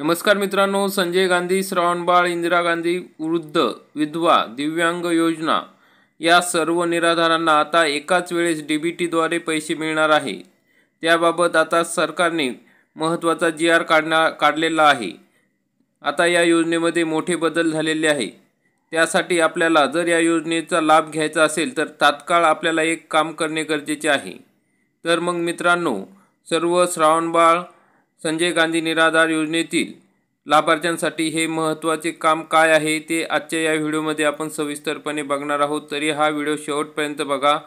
नमस्कार मित्रांनो, संजय गांधी श्रावणबाळ इंदिरा गांधी वृद्ध विधवा दिव्यांग योजना या सर्व निराधारांना आता एकाच वेळेस डीबीटीद्वारे पैसे मिळणार आहे। त्याबाबत आता सरकारने महत्त्वाचा GR काढलेला आहे। आता या योजनेमध्ये मोठे बदल झालेले आहे। त्यासाठी आपल्याला जर या योजनेचा लाभ घ्यायचा असेल तर तात्काळ आपल्याला एक काम करणे गरजेचे आहे। तर मग मित्रांनो, सर्व श्रावणबाळ संजय गांधी निराधार योजनेतील लाभार्थ्यांसाठी हे महत्त्वाचे काम काय आहे ते आजच्या या व्हिडिओमध्ये आपण सविस्तरपणे बघणार आहोत। तरी हा व्हिडिओ शेवटपर्यंत बघा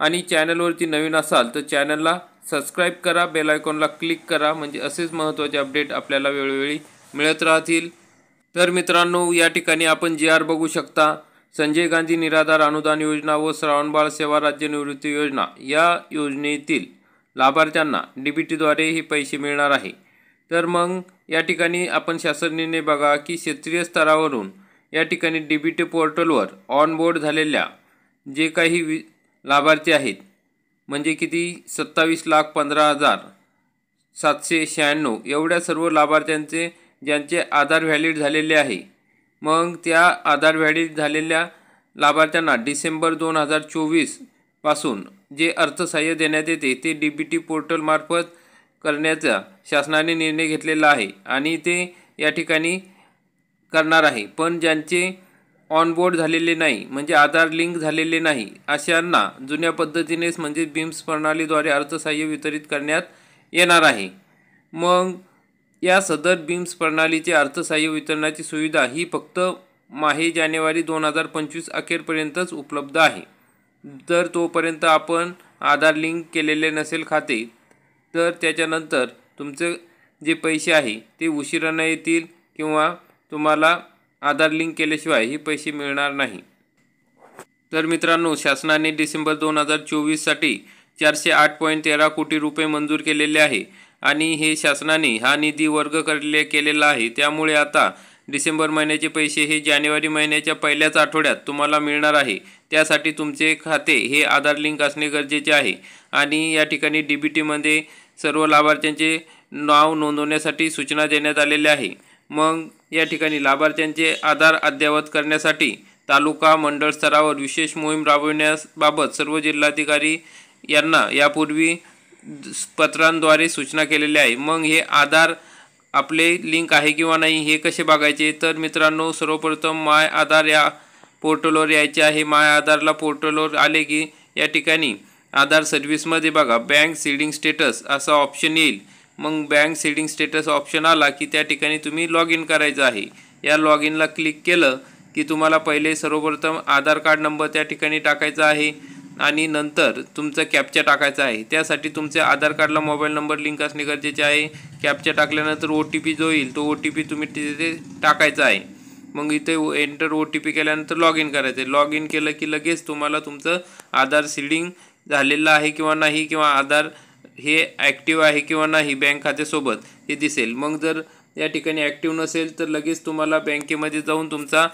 आणि चॅनलवरती नवीन असाल तर चॅनलला सबस्क्राइब करा, बेल आयकॉनला क्लिक करा, म्हणजे असेच महत्त्वाचे अपडेट आपल्याला वेळोवेळी मिळत राहतील। तर मित्रांनो, या ठिकाणी आपण GR बघू शकता। संजय गांधी निराधार अनुदान योजना व श्रावणबाळ सेवा राज्य निवृत्ती योजना या योजनेतील लाभार्थ्यांना डीबीटीद्वारे हे पैसे मिळणार आहे। तर मग या ठिकाणी आपण शासनाने बघा की क्षेत्रीय स्तरावरून या ठिकाणी डीबीटी पोर्टलवर ऑनबोर्ड झालेल्या जे काही लाभार्थी आहेत, म्हणजे किती 27,15,796 एवढ्या सर्व लाभार्थ्यांचे ज्यांचे आधार व्हॅलिड झालेले आहे। मग त्या आधार व्हॅलिड झालेल्या लाभार्थ्यांना डिसेंबर 2024 पासून जे अर्थसहाय्य देण्यात येते ते डीबीटी पोर्टल मार्फत करण्याचा शासनाने निर्णय घेतलेला आहे आणि ते या ठिकाणी करणार आहे। पण ज्यांचे ऑनबोर्ड झालेले नाही, म्हणजे आधार लिंक झालेले नाही, अशांना जुन्या पद्धतीनेच म्हणजे बीम्स प्रणालीद्वारे अर्थसहाय्य वितरित करण्यात येणार आहे। मग या सदर बीम्स प्रणालीचे अर्थसहाय्य वितरणाची सुविधा ही फक्त जानेवारी 2025 अखेरपर्यंतच उपलब्ध आहे। जर तोपर्यंत आपण आधार लिंक केलेले नसेल खाते तर त्याच्यानंतर तुमचे जे पैसे आहे ते उशिराने येतील किंवा तुम्हाला आधार लिंक केल्याशिवाय हे पैसे मिळणार नाही। तर मित्रांनो, शासनाने डिसेंबर 2024 साठी 408.13 कोटी रुपये मंजूर केलेले आहे आणि हे शासनाने हा निधी वर्ग केलेला आहे। त्यामुळे आता डिसेंबर महिन्याचे पैसे हे जानेवारी महिन्याच्या पहिल्याच आठवड्यात तुम्हाला मिळणार आहे। त्यासाठी तुमचे खाते हे आधार लिंक असणे गरजेचे आहे आणि या ठिकाणी डीबीटीमध्ये सर्व लाभार्थ्यांचे नाव नोंदवण्यासाठी सूचना देण्यात आलेल्या आहे। मग या ठिकाणी लाभार्थ्यांचे आधार अद्ययावत करण्यासाठी तालुका मंडळ स्तरावर विशेष मोहीम राबविण्याबाबत सर्व जिल्हाधिकारी यांना यापूर्वी पत्रांद्वारे सूचना केलेल्या आहे। मग हे आधार आपले लिंक आहे किंवा नाही हे कसे बघायचे, तर मित्रांनो, सर्वप्रथम माय आधार या पोर्टलवर यायचे आहे। माय आधारला पोर्टलवर आले की या ठिकाणी आधार सर्व्हिसमध्ये बघा बँक सीडिंग स्टेटस असा ऑप्शन येईल। मग बँक सीडिंग स्टेटस ऑप्शन आला की त्या ठिकाणी तुम्ही लॉग इन करायचं आहे। या लॉग इनला क्लिक केलं की तुम्हाला पहिले सर्वप्रथम आधार कार्ड नंबर त्या ठिकाणी टाकायचा आहे आणि नंतर तुमचा कॅप्चा टाकायचा आहे। त्यासाठी तुमच्या आधार कार्डला मोबाईल नंबर लिंक असणे गरजेचे आहे। कॅप्चा टाकल्यानंतर OTP जो येईल तो OTP तुम्ही तिथे टाकायचा आहे। मग इथे एंटर OTP केल्यानंतर लॉग इन करायचं आहे। लॉग इन केलं की लगेच तुम्हाला तुमचं आधार सीडिंग झालेलं आहे किंवा नाही, किंवा आधार हे ॲक्टिव्ह आहे किंवा नाही बँक खात्यासोबत हे दिसेल। मग जर या ठिकाणी ॲक्टिव्ह नसेल तर लगेच तुम्हाला बँकेमध्ये जाऊन तुमचा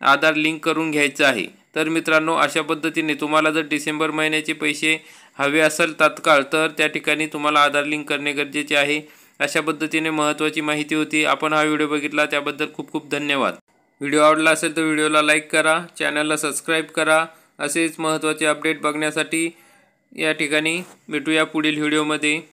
आधार लिंक करून घ्यायचा आहे। तर मित्रांनो, अशा पद्धतीने तुम्हाला जर डिसेंबर महिन्याचे पैसे हवे असेल तात्काळ तर त्या ठिकाणी तुम्हाला आधार लिंक करणे गरजेचे आहे। अशा पद्धतीने महत्त्वाची माहिती होती। आपण हा व्हिडिओ बघितला त्याबद्दल खूप खूप धन्यवाद। व्हिडिओ आवडला असेल तर व्हिडिओला लाईक करा, चॅनलला सबस्क्राइब करा। असेच महत्त्वाचे अपडेट बघण्यासाठी या ठिकाणी भेटूया पुढील व्हिडिओमध्ये।